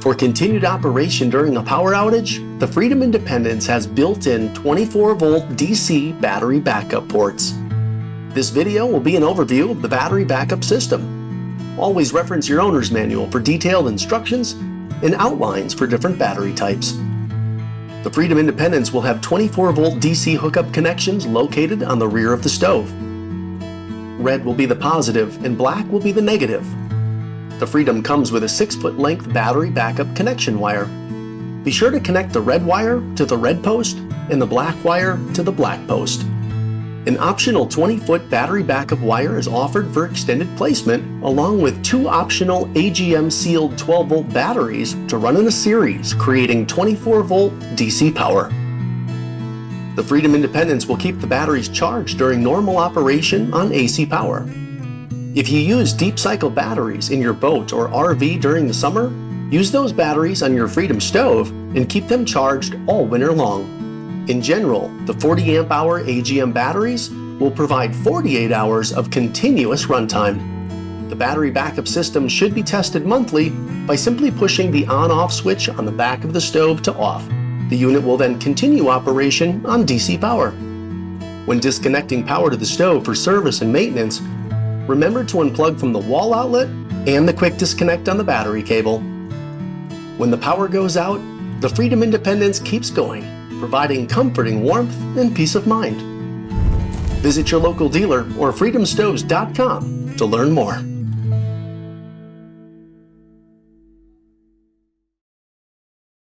For continued operation during a power outage, the Freedom Independence has built-in 24-volt DC battery backup ports. This video will be an overview of the battery backup system. Always reference your owner's manual for detailed instructions and outlines for different battery types. The Freedom Independence will have 24-volt DC hookup connections located on the rear of the stove. Red will be the positive and black will be the negative. The Freedom comes with a 6-foot length battery backup connection wire. Be sure to connect the red wire to the red post and the black wire to the black post. An optional 20-foot battery backup wire is offered for extended placement, along with 2 optional AGM sealed 12-volt batteries to run in a series, creating 24-volt DC power. The Freedom Independence will keep the batteries charged during normal operation on AC power. If you use deep cycle batteries in your boat or RV during the summer, use those batteries on your Freedom stove and keep them charged all winter long. In general, the 40 amp hour AGM batteries will provide 48 hours of continuous runtime. The battery backup system should be tested monthly by simply pushing the on-off switch on the back of the stove to off. The unit will then continue operation on DC power. When disconnecting power to the stove for service and maintenance, remember to unplug from the wall outlet and the quick disconnect on the battery cable. When the power goes out, the Freedom Independence keeps going, providing comforting warmth and peace of mind. Visit your local dealer or freedomstoves.com to learn more.